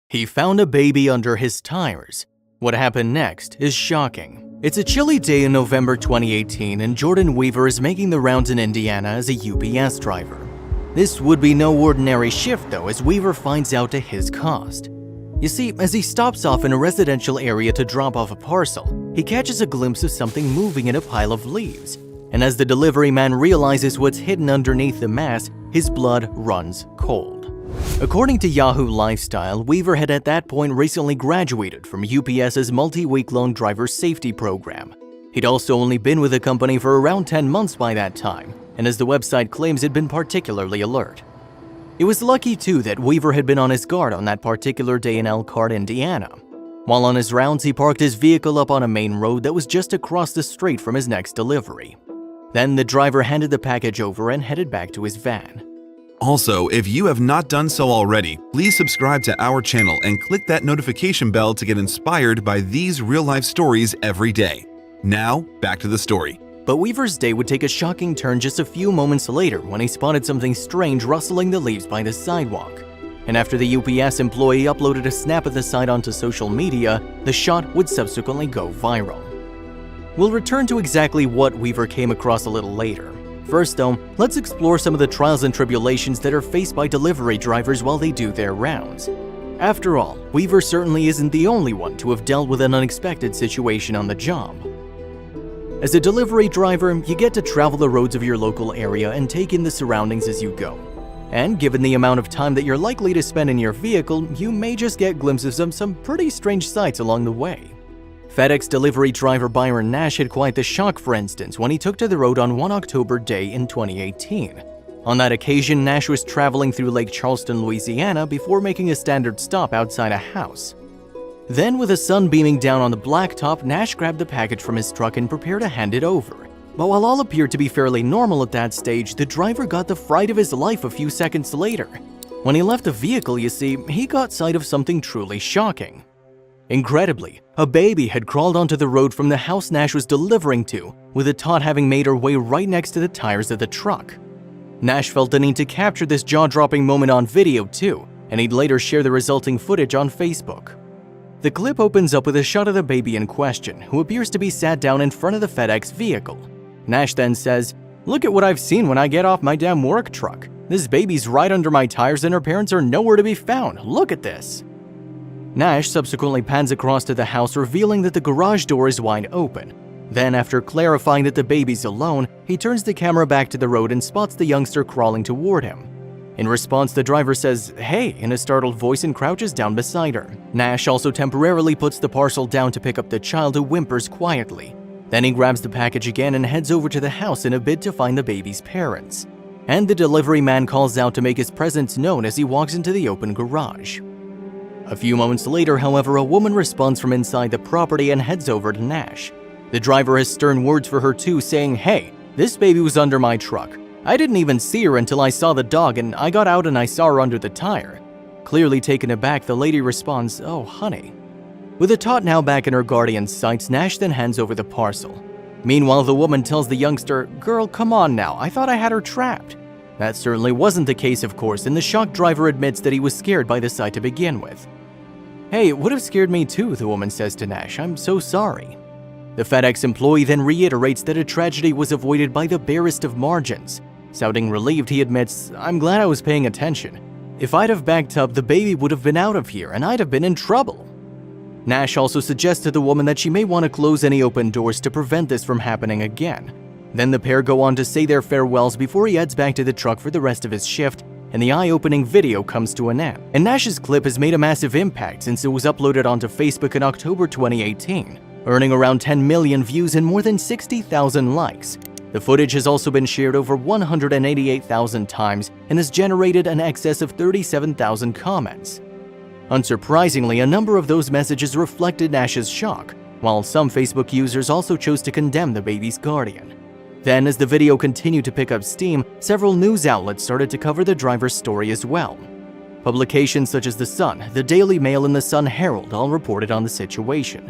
He found a baby under his tires. What happened next is shocking. It's a chilly day in November 2018 and Jordan Weaver is making the rounds in Indiana as a UPS driver. This would be no ordinary shift though, as Weaver finds out to his cost. You see, as he stops off in a residential area to drop off a parcel, he catches a glimpse of something moving in a pile of leaves. And as the delivery man realizes what's hidden underneath the mass, his blood runs cold. According to Yahoo Lifestyle, Weaver had at that point recently graduated from UPS's multi-week-long driver safety program. He'd also only been with the company for around 10 months by that time, and as the website claims, had been particularly alert. It was lucky too that Weaver had been on his guard on that particular day in Elkhart, Indiana. While on his rounds, he parked his vehicle up on a main road that was just across the street from his next delivery. Then the driver handed the package over and headed back to his van. Also, if you have not done so already, please subscribe to our channel and click that notification bell to get inspired by these real-life stories every day. Now, back to the story. But Weaver's day would take a shocking turn just a few moments later when he spotted something strange rustling the leaves by the sidewalk. And after the UPS employee uploaded a snap of the sight onto social media, the shot would subsequently go viral. We'll return to exactly what Weaver came across a little later. First though, let's explore some of the trials and tribulations that are faced by delivery drivers while they do their rounds. After all, Weaver certainly isn't the only one to have dealt with an unexpected situation on the job. As a delivery driver, you get to travel the roads of your local area and take in the surroundings as you go. And given the amount of time that you're likely to spend in your vehicle, you may just get glimpses of some pretty strange sights along the way. FedEx delivery driver Byron Nash had quite the shock, for instance, when he took to the road on one October day in 2018. On that occasion, Nash was traveling through Lake Charleston, Louisiana before making a standard stop outside a house. Then, with the sun beaming down on the blacktop, Nash grabbed the package from his truck and prepared to hand it over. But while all appeared to be fairly normal at that stage, the driver got the fright of his life a few seconds later. When he left the vehicle, you see, he got sight of something truly shocking. Incredibly, a baby had crawled onto the road from the house Nash was delivering to, with a tot having made her way right next to the tires of the truck. Nash felt the need to capture this jaw-dropping moment on video too, and he'd later share the resulting footage on Facebook. The clip opens up with a shot of the baby in question, who appears to be sat down in front of the FedEx vehicle. Nash then says, "Look at what I've seen when I get off my damn work truck. This baby's right under my tires and her parents are nowhere to be found. Look at this." Nash subsequently pans across to the house, revealing that the garage door is wide open. Then, after clarifying that the baby's alone, he turns the camera back to the road and spots the youngster crawling toward him. In response, the driver says, "Hey," in a startled voice and crouches down beside her. Nash also temporarily puts the parcel down to pick up the child, who whimpers quietly. Then he grabs the package again and heads over to the house in a bid to find the baby's parents. And the delivery man calls out to make his presence known as he walks into the open garage. A few moments later, however, a woman responds from inside the property and heads over to Nash. The driver has stern words for her too, saying, "Hey, this baby was under my truck. I didn't even see her until I saw the dog and I got out and I saw her under the tire." Clearly taken aback, the lady responds, "Oh, honey." With the tot now back in her guardian's sights, Nash then hands over the parcel. Meanwhile, the woman tells the youngster, "Girl, come on now, I thought I had her trapped." That certainly wasn't the case, of course, and the shocked driver admits that he was scared by the sight to begin with. "Hey, it would have scared me too," the woman says to Nash. "I'm so sorry." The FedEx employee then reiterates that a tragedy was avoided by the barest of margins. Sounding relieved, he admits, "I'm glad I was paying attention. If I'd have backed up, the baby would have been out of here and I'd have been in trouble." Nash also suggests to the woman that she may want to close any open doors to prevent this from happening again. Then the pair go on to say their farewells before he heads back to the truck for the rest of his shift, and the eye-opening video comes to an end. And Nash's clip has made a massive impact since it was uploaded onto Facebook in October 2018, earning around 10 million views and more than 60,000 likes. The footage has also been shared over 188,000 times and has generated an excess of 37,000 comments. Unsurprisingly, a number of those messages reflected Nash's shock, while some Facebook users also chose to condemn the baby's guardian. Then, as the video continued to pick up steam, several news outlets started to cover the driver's story as well. Publications such as The Sun, The Daily Mail, and The Sun Herald all reported on the situation.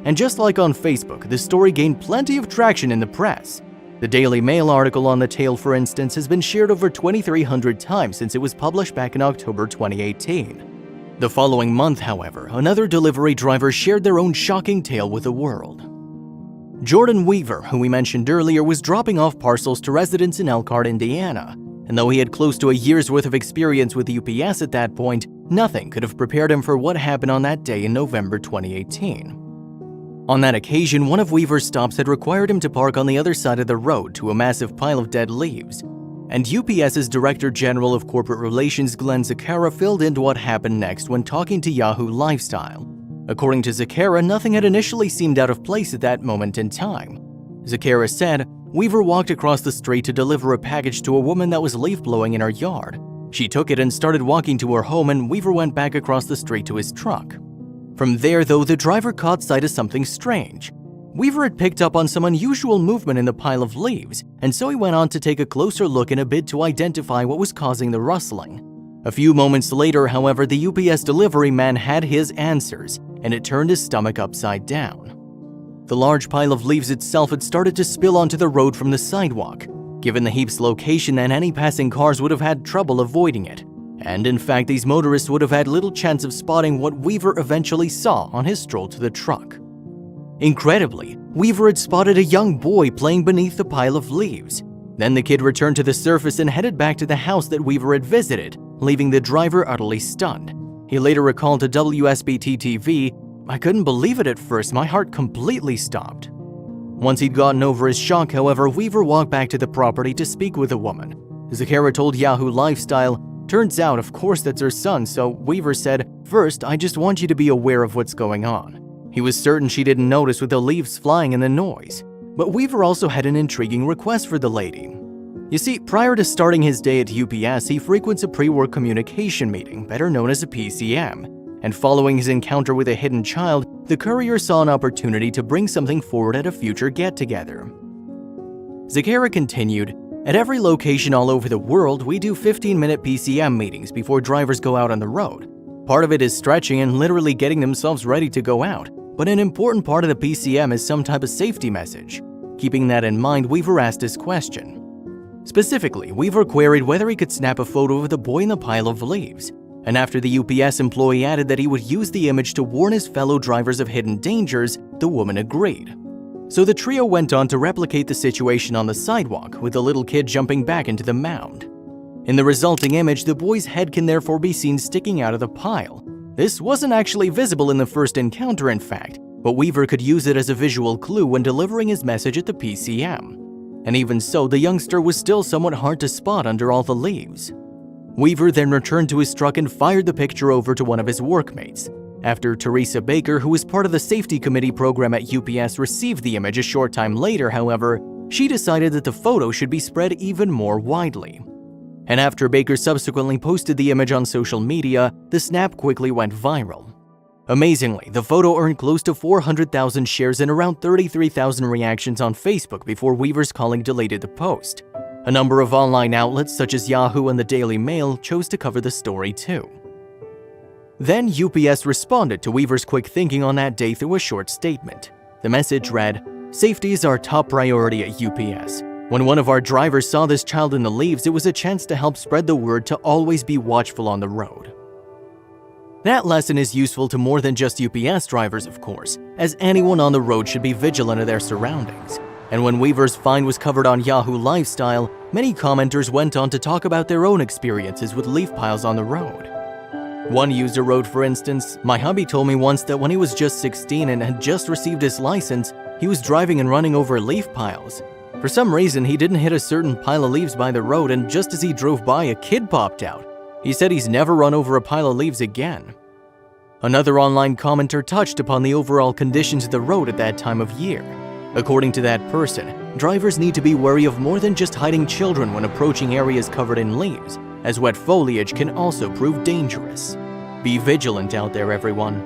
And just like on Facebook, the story gained plenty of traction in the press. The Daily Mail article on the tale, for instance, has been shared over 2,300 times since it was published back in October 2018. The following month, however, another delivery driver shared their own shocking tale with the world. Jordan Weaver, who we mentioned earlier, was dropping off parcels to residents in Elkhart, Indiana, and though he had close to a year's worth of experience with UPS at that point, nothing could have prepared him for what happened on that day in November 2018. On that occasion, one of Weaver's stops had required him to park on the other side of the road to a massive pile of dead leaves, and UPS's Director General of Corporate Relations Glenn Zakara filled in what happened next when talking to Yahoo Lifestyle. According to Zakara, nothing had initially seemed out of place at that moment in time. Zakara said, Weaver walked across the street to deliver a package to a woman that was leaf blowing in her yard. She took it and started walking to her home, and Weaver went back across the street to his truck. From there, though, the driver caught sight of something strange. Weaver had picked up on some unusual movement in the pile of leaves, and so he went on to take a closer look in a bid to identify what was causing the rustling. A few moments later, however, the UPS delivery man had his answers, and it turned his stomach upside down. The large pile of leaves itself had started to spill onto the road from the sidewalk. Given the heap's location, then any passing cars would have had trouble avoiding it. And in fact, these motorists would have had little chance of spotting what Weaver eventually saw on his stroll to the truck. Incredibly, Weaver had spotted a young boy playing beneath the pile of leaves. Then the kid returned to the surface and headed back to the house that Weaver had visited, leaving the driver utterly stunned. He later recalled to WSBT-TV, "I couldn't believe it at first, my heart completely stopped." Once he'd gotten over his shock, however, Weaver walked back to the property to speak with a woman. Zakara told Yahoo Lifestyle, "Turns out, of course, that's her son, so Weaver said, 'First, I just want you to be aware of what's going on.' He was certain she didn't notice with the leaves flying and the noise. But Weaver also had an intriguing request for the lady. You see, prior to starting his day at UPS, he frequents a pre-work communication meeting, better known as a PCM. And following his encounter with a hidden child, the courier saw an opportunity to bring something forward at a future get-together. Zakara continued, "At every location all over the world, we do 15-minute PCM meetings before drivers go out on the road. Part of it is stretching and literally getting themselves ready to go out, but an important part of the PCM is some type of safety message." Keeping that in mind, Weaver asked his question. Specifically, Weaver queried whether he could snap a photo of the boy in the pile of leaves, and after the UPS employee added that he would use the image to warn his fellow drivers of hidden dangers, the woman agreed. So the trio went on to replicate the situation on the sidewalk, with the little kid jumping back into the mound. In the resulting image, the boy's head can therefore be seen sticking out of the pile. This wasn't actually visible in the first encounter, in fact, but Weaver could use it as a visual clue when delivering his message at the PCM. And even so, the youngster was still somewhat hard to spot under all the leaves. Weaver then returned to his truck and fired the picture over to one of his workmates. After Teresa Baker, who was part of the safety committee program at UPS, received the image a short time later, however, she decided that the photo should be spread even more widely. And after Baker subsequently posted the image on social media, the snap quickly went viral. Amazingly, the photo earned close to 400,000 shares and around 33,000 reactions on Facebook before Weaver's colleague deleted the post. A number of online outlets such as Yahoo and the Daily Mail chose to cover the story too. Then UPS responded to Weaver's quick thinking on that day through a short statement. The message read, "Safety is our top priority at UPS. When one of our drivers saw this child in the leaves, it was a chance to help spread the word to always be watchful on the road." That lesson is useful to more than just UPS drivers, of course, as anyone on the road should be vigilant of their surroundings. And when Weaver's find was covered on Yahoo Lifestyle, many commenters went on to talk about their own experiences with leaf piles on the road. One user wrote, for instance, "My hubby told me once that when he was just 16 and had just received his license, he was driving and running over leaf piles. For some reason, he didn't hit a certain pile of leaves by the road, and just as he drove by, a kid popped out. He said he's never run over a pile of leaves again." Another online commenter touched upon the overall conditions of the road at that time of year. According to that person, drivers need to be wary of more than just hiding children when approaching areas covered in leaves, as wet foliage can also prove dangerous. Be vigilant out there, everyone.